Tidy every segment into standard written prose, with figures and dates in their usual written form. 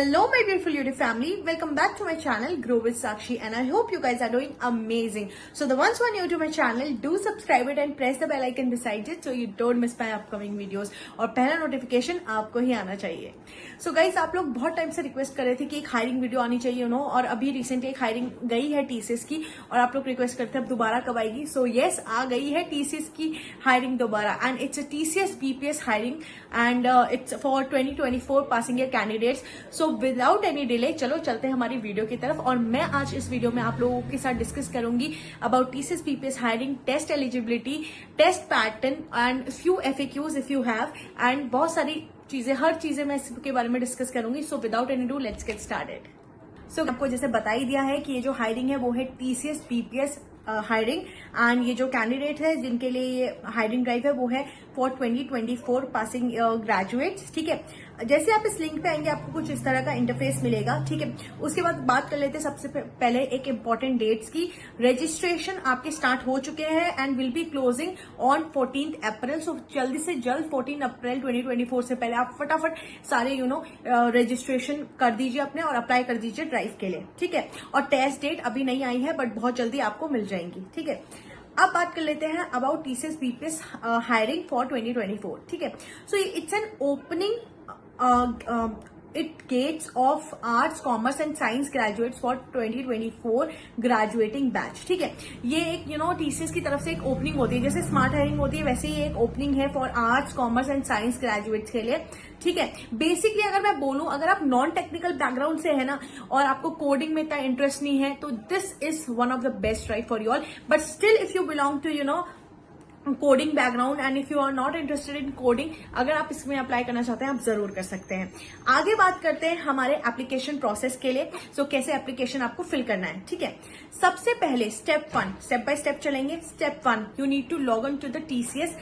Hello my beautiful YouTube family, welcome back to my channel Grow with Sakshi and I hope you guys are doing amazing. So the ones who are new to my channel, do subscribe it and press the bell icon beside it so you don't miss my upcoming videos और पहला notification आपको ही आना चाहिए. So guys, आप लोग बहुत time से request कर रहे थे कि एक हायरिंग वीडियो आनी चाहिए नो, और अभी रिसेंटली एक हायरिंग गई है TCS की और आप लोग रिक्वेस्ट करते हैं अब दोबारा कब आएगी. सो यस, आ गई है TCS की हायरिंग दोबारा and it's a TCS BPS hiring and it's for 2024 passing year candidates. So without any delay चलो चलते हैं हमारी वीडियो की तरफ. और मैं आज इस वीडियो में आप लोगों के साथ डिस्कस करूंगी about TCS BPS hiring, test eligibility, test pattern and few FAQs if you have, and बहुत सारी चीजें, हर चीजें मैं इसके बारे में डिस्कस करूंगी. So without any ado let's get started. So आपको जैसे बता ही दिया है कि ये जो हायरिंग है वो है TCS BPS हायरिंग एंड ये जो कैंडिडेट है जिनके लिए ये हायरिंग ड्राइव है वो है फॉर 2024 पासिंग ग्रेजुएट्स. ठीक है, जैसे आप इस लिंक पे आएंगे आपको कुछ इस तरह का इंटरफेस मिलेगा. ठीक है, उसके बाद बात कर लेते हैं सबसे पहले एक इंपॉर्टेंट डेट्स की. रजिस्ट्रेशन आपके स्टार्ट हो चुके हैं and will be closing on 14 अप्रैल. सो जल्दी से जल्द 14 अप्रैल 2024 से पहले आप फटाफट सारे रजिस्ट्रेशन कर दीजिए अपने और अप्लाई कर दीजिए ड्राइव के लिए. ठीक है, और टेस्ट डेट अभी नहीं आई है बट बहुत जल्दी आपको मिल जाएंगी. ठीक है, अब बात कर लेते हैं about TCS BPS hiring for 2024. ठीक है, so it's an opening it gates of arts, commerce and science graduates for 2024 graduating batch. ठीक है, ये एक TCS की तरफ से एक ओपनिंग होती है, जैसे स्मार्ट हायरिंग होती है वैसे ही एक ओपनिंग है for arts, commerce and science graduates के लिए. ठीक है, बेसिकली अगर मैं बोलूं, अगर आप नॉन टेक्निकल बैकग्राउंड से है ना और आपको कोडिंग में इतना इंटरेस्ट नहीं है तो this is one of the best right for you all. But still if you belong to coding background and if you are not interested in coding, अगर आप इसमें अप्लाई करना चाहते हैं आप जरूर कर सकते हैं. आगे बात करते हैं हमारे एप्लीकेशन प्रोसेस के लिए. सो कैसे एप्लीकेशन आपको फिल करना है. ठीक है, सबसे पहले स्टेप बाय स्टेप चलेंगे. Step 1, you need to log in to the TCS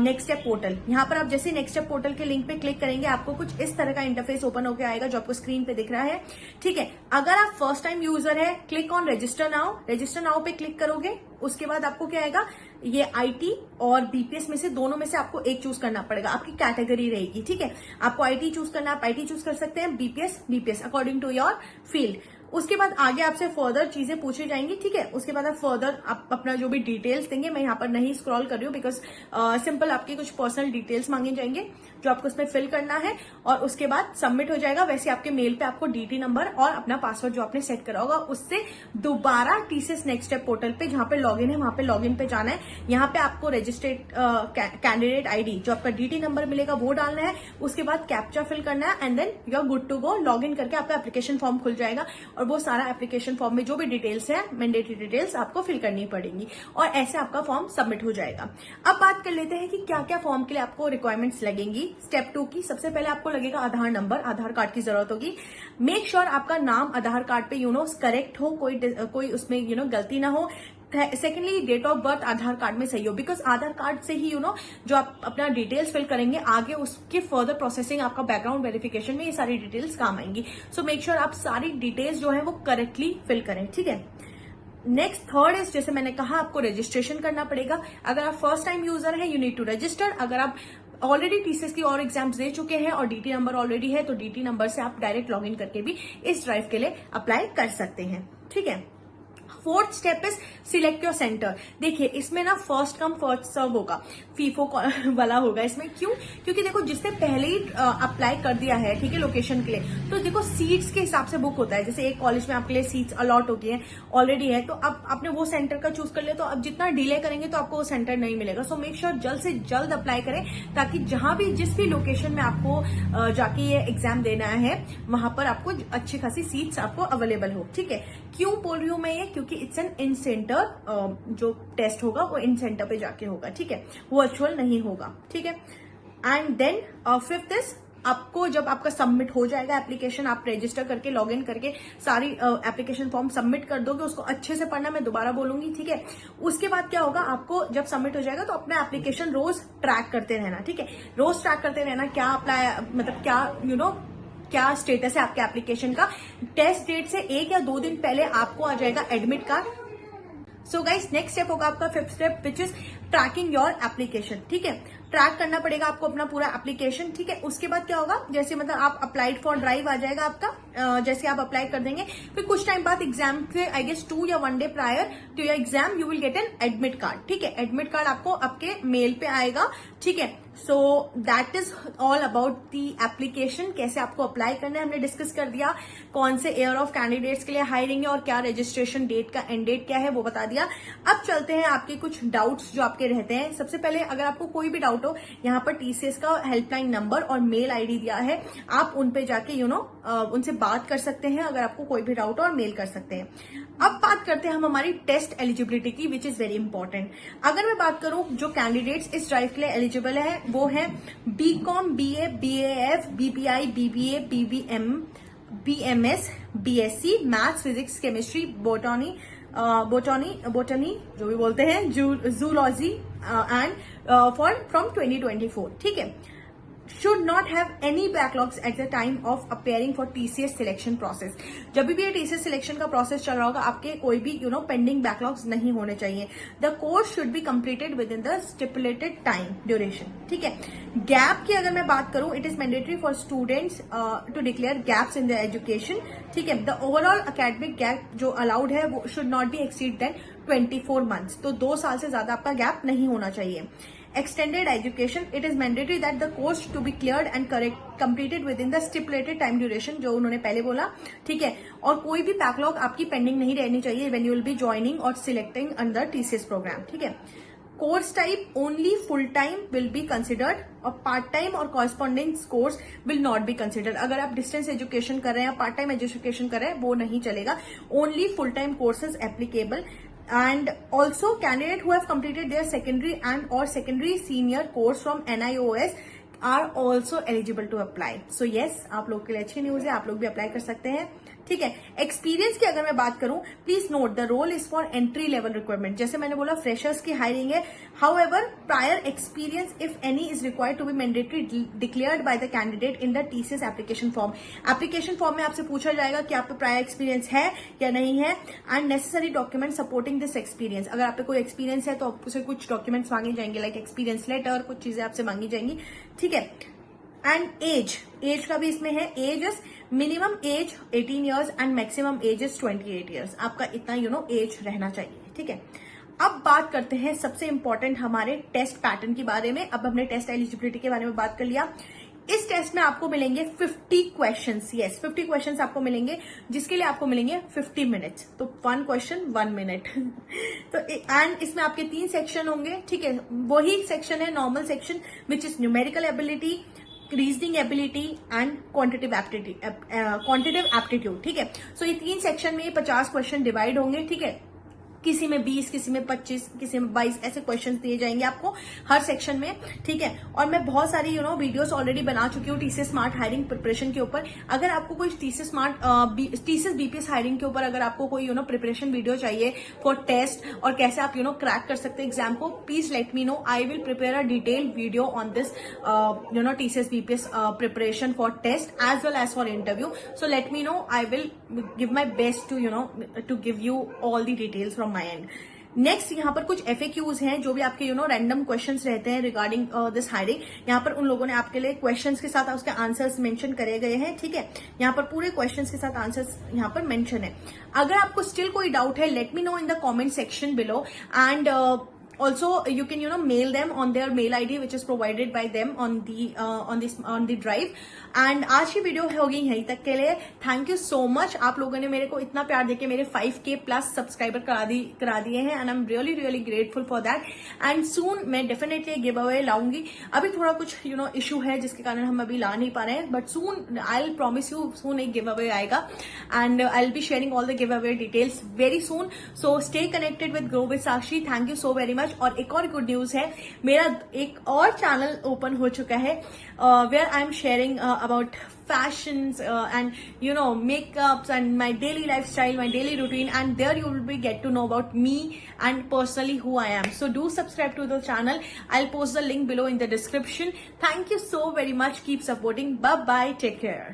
next step portal. यहाँ पर आप जैसे नेक्स्ट स्टेप पोर्टल के लिंक पे क्लिक करेंगे आपको कुछ इस तरह का इंटरफेस ओपन होकर आएगा जो आपको स्क्रीन पे दिख रहा है. ठीक है, अगर आप फर्स्ट टाइम यूजर है, click on register now. Register now पे क्लिक करोगे, उसके बाद आपको क्या आएगा, ये IT और BPS में से दोनों में से आपको एक चूज करना पड़ेगा, आपकी कैटेगरी रहेगी. ठीक है, आपको IT चूज करना है, आप IT चूज कर सकते हैं, BPS according to your field. उसके बाद आगे आपसे फर्दर चीजें पूछी जाएंगी. ठीक है, उसके बाद आप फर्दर आप अपना जो भी डिटेल्स देंगे, मैं यहाँ पर नहीं स्क्रॉल कर रही हूँ बिकॉज सिंपल आपके कुछ पर्सनल डिटेल्स मांगे जाएंगे जो आपको उसमें फिल करना है और उसके बाद सबमिट हो जाएगा. वैसे आपके मेल पे आपको DT नंबर और अपना पासवर्ड जो आपने सेट करा होगा उससे दोबारा TCS नेक्स्ट स्टेप पोर्टल पे जहां पे लॉगिन है वहां पे लॉगिन पे जाना है. यहाँ पे आपको रजिस्टर्ड कैंडिडेट ID जो आपका DT नंबर मिलेगा वो डालना है. उसके बाद कैप्चा फिल करना है and then you are good to go. Login करके आपका एप्लीकेशन फॉर्म खुल जाएगा और वो सारा एप्लीकेशन फॉर्म में जो भी डिटेल्स है, मैंडेटरी डिटेल्स आपको फिल करनी पड़ेंगी और ऐसे आपका फॉर्म सबमिट हो जाएगा. अब बात कर लेते हैं कि क्या क्या फॉर्म के लिए आपको रिक्वायरमेंट्स लगेंगी. स्टेप 2 की सबसे पहले आपको लगेगा आधार नंबर, आधार कार्ड की जरूरत होगी. मेक श्योर आपका नाम आधार कार्ड पे करेक्ट हो, कोई उसमें गलती ना हो. Secondly date of birth Aadhaar card में सही हो, बिकॉज आधार कार्ड से ही जो आप अपना डिटेल्स फिल करेंगे आगे उसके फर्दर प्रोसेसिंग, आपका बैकग्राउंड वेरिफिकेशन में ये सारी डिटेल्स काम आएंगी. सो मेक श्योर आप सारी डिटेल्स जो है वो करेक्टली फिल करें. ठीक है, नेक्स्ट थर्ड इज, जैसे मैंने कहा आपको रजिस्ट्रेशन करना पड़ेगा. अगर आप फर्स्ट टाइम यूजर है यू नीड टू रजिस्टर. अगर आप ऑलरेडी TCS की और एग्जाम्स दे चुके हैं और DT नंबर ऑलरेडी है तो DT नंबर से आप डायरेक्ट लॉग इन करके भी इस ड्राइव के लिए अप्लाई कर सकते हैं. ठीक है, fourth step is select your centre. देखिए इसमें ना फर्स्ट कम फर्स्ट सर्व होगा, फीफो वाला होगा इसमें. क्यों? क्योंकि देखो जिसने पहले ही अप्लाई कर दिया है, ठीक है, लोकेशन के लिए, तो देखो सीट्स के हिसाब से बुक होता है. जैसे एक कॉलेज में आपके लिए सीट्स अलॉट होती है ऑलरेडी है तो अब आपने वो सेंटर का चूज कर लिया तो अब जितना डिले करेंगे तो आपको वो सेंटर नहीं मिलेगा. सो मेक श्योर जल्द से जल्द अप्लाई करें ताकि जहां भी जिस भी लोकेशन में आपको जाके ये एग्जाम देना है वहां पर आपको अच्छी खासी सीट्स आपको अवेलेबल हो. ठीक है, क्यों बोल रही हूं मैं ये, क्योंकि इट्स एन इन सेंटर, जो टेस्ट होगा वो इन सेंटर पे जाके होगा. ठीक है, वर्चुअल नहीं होगा. ठीक है, एंड देन फिफ्थ इज, आपको जब आपका सबमिट हो जाएगा एप्लीकेशन, आप रजिस्टर करके लॉग इन करके सारी एप्लीकेशन फॉर्म सबमिट कर दोगे, उसको अच्छे से पढ़ना, मैं दोबारा बोलूंगी. ठीक है, उसके बाद क्या होगा, आपको जब सबमिट हो जाएगा तो अपना एप्लीकेशन रोज ट्रैक करते रहना. ठीक है, रोज ट्रैक करते रहना क्या अप्लाई, मतलब क्या क्या स्टेटस है आपके एप्लीकेशन का. टेस्ट डेट से 1 या 2 दिन पहले आपको आ जाएगा admit card. So guys next step होगा आपका fifth step which is trekking your application. ठीक है, ट्रैक करना पड़ेगा आपको अपना पूरा एप्लीकेशन, ठीक है। उसके बाद क्या होगा, जैसे मतलब आप अप्लाइड फॉर ड्राइव आ जाएगा आपका, जैसे आप अप्लाई कर देंगे, फिर कुछ टाइम बाद एग्जाम से आई गेस 2 या 1 day prior to your exam you will get an admit card, ठीक है। एडमिट कार्ड आपको आपके मेल पे आएगा, ठीक है। So that is all about the application, कैसे आपको अप्लाई करना है हमने डिस्कस कर दिया, कौन से एयर ऑफ कैंडिडेट्स के लिए हायरिंग है और क्या रजिस्ट्रेशन डेट का एंड डेट क्या है वो बता दिया। अब चलते हैं आपके कुछ डाउट्स जो आपके रहते हैं। सबसे पहले अगर आपको कोई भी डाउट हो, यहाँ पर टीसीएस का हेल्पलाइन नंबर और मेल आईडी दिया है, आप उन पे जाके उनसे बात कर सकते हैं अगर आपको कोई भी डाउट हो, और मेल कर सकते हैं। अब बात करते हैं हम हमारी टेस्ट एलिजिबिलिटी की, विच इज वेरी इंपॉर्टेंट। अगर मैं बात करूं जो कैंडिडेट्स इस ड्राइव के लिए एलिजिबल है वो है BCom, BA, BAF, BPI, BBA, BBM, BMS, BSc, maths, physics, chemistry, botany जो भी बोलते हैं, जूलॉजी एंड फ्रॉम 2024, ठीक है। should not have any backlogs at the time of appearing for TCS selection process। जब भी ये TCS selection का process चल रहा होगा, आपके कोई भी pending backlogs नहीं होने चाहिए। The course should be completed within the stipulated time duration, ठीक है। गैप की अगर मैं बात करूं, it is mandatory for students to declare gaps in their education, ठीक है। The overall academic gap जो allowed है वो should not be exceed than 24 months, तो 2 साल से ज्यादा आपका गैप नहीं होना चाहिए। Extended education, it is mandatory that the course to be cleared and completed within the stipulated time duration, जो उन्होंने पहले बोला, ठीक है। और कोई भी बैकलॉग आपकी पेंडिंग नहीं रहनी चाहिए when you will be joining or selecting under TCS program, ठीक है। Course type only full time will be considered और पार्ट टाइम और correspondence course will not be considered. अगर आप डिस्टेंस एजुकेशन कर रहे हैं या पार्ट टाइम एजुकेशन कर रहे हैं वो नहीं चलेगा, only full time courses applicable. And also candidate who have completed their secondary and or secondary senior course from NIOS are also eligible to apply. So yes, आप लोग के लिए अच्छी न्यूज है, आप लोग भी अप्लाई कर सकते हैं, ठीक है। एक्सपीरियंस की अगर मैं बात करूं, please note the role is for entry level requirement. जैसे मैंने बोला फ्रेशर्स की हायरिंग है, however prior experience if any is required to be mandatory declared by the candidate in the TCS application form. Application form में आपसे पूछा जाएगा कि आप पे प्रायर एक्सपीरियंस है या नहीं है, and necessary document supporting this experience. अगर आप पे कोई एक्सपीरियंस है तो आपसे कुछ डॉक्यूमेंट्स मांगे जाएंगे, लाइक एक्सपीरियंस लेटर, कुछ चीजें आपसे मांगी जाएंगी, ठीक है। एंड एज का भी इसमें है, age is minimum age 18 years and maximum age is 28 years. आपका इतना एज रहना चाहिए, ठीक है। अब बात करते हैं सबसे इंपॉर्टेंट हमारे टेस्ट पैटर्न के बारे में। अब हमने टेस्ट एलिजिबिलिटी के बारे में बात कर लिया। इस टेस्ट में आपको मिलेंगे 50 क्वेश्चंस, यस 50 क्वेश्चंस आपको मिलेंगे, जिसके लिए आपको मिलेंगे 50 मिनट्स। तो 1 क्वेश्चन 1 मिनट तो एंड इसमें आपके 3 सेक्शन होंगे, ठीक है। वही सेक्शन है normal section which is numerical ability, reasoning ability and quantitative aptitude, ठीक है। सो ये 3 सेक्शन में 50 क्वेश्चन डिवाइड होंगे, ठीक है। किसी में 20, किसी में 25, किसी में 22 ऐसे क्वेश्चंस दिए जाएंगे आपको हर सेक्शन में, ठीक है। और मैं बहुत सारी वीडियोस ऑलरेडी बना चुकी हूँ टीसीएस स्मार्ट हायरिंग प्रिपरेशन के ऊपर। अगर आपको कोई टीसीएस बीपीएस हायरिंग के ऊपर अगर आपको कोई प्रिपरेशन वीडियो चाहिए फॉर टेस्ट और कैसे आप क्रैक कर सकते हैं एग्जाम को, please let me know. I will prepare a detailed video on this TCS BPS preparation for test as well as for interview. So let me know, I will give my best to give you all the details from my end. Next यहाँ पर कुछ FAQs हैं जो भी आपके random questions रहते हैं regarding this hiring. यहाँ पर उन लोगों ने आपके लिए क्वेश्चंस के साथ उसके आंसर्स मेंशन करे गए हैं, ठीक है। यहाँ पर पूरे क्वेश्चंस के साथ आंसर्स यहाँ पर मेंशन है। अगर आपको स्टिल कोई डाउट है, late me no in the comment section below, and also you can mail them on their mail ID which is provided by them on the drive। And आज की video होगी यहीं तक के लिए। थैंक यू सो मच, आप लोगों ने मेरे को इतना प्यार देके मेरे 5K प्लस सब्सक्राइबर करा दिए हैं, and I am really really grateful for that. And soon मैं डेफिनेटली गिव अवे लाऊंगी। अभी थोड़ा कुछ इशू है जिसके कारण हम अभी ला नहीं पा रहे हैं, but soon I will promise you, soon एक गिव अवे आएगा and I will be sharing all the giveaway details very soon. So stay connected with grow with Sakshi. Thank you so very much. और एक और good news है, मेरा एक और channel open हो चुका है where I am sharing about fashions and makeups and my daily lifestyle, my daily routine, and there you will be get to know about me and personally who I am. So do subscribe to the channel. I'll post the link below in the description. Thank you so very much. Keep supporting. Bye bye. Take care.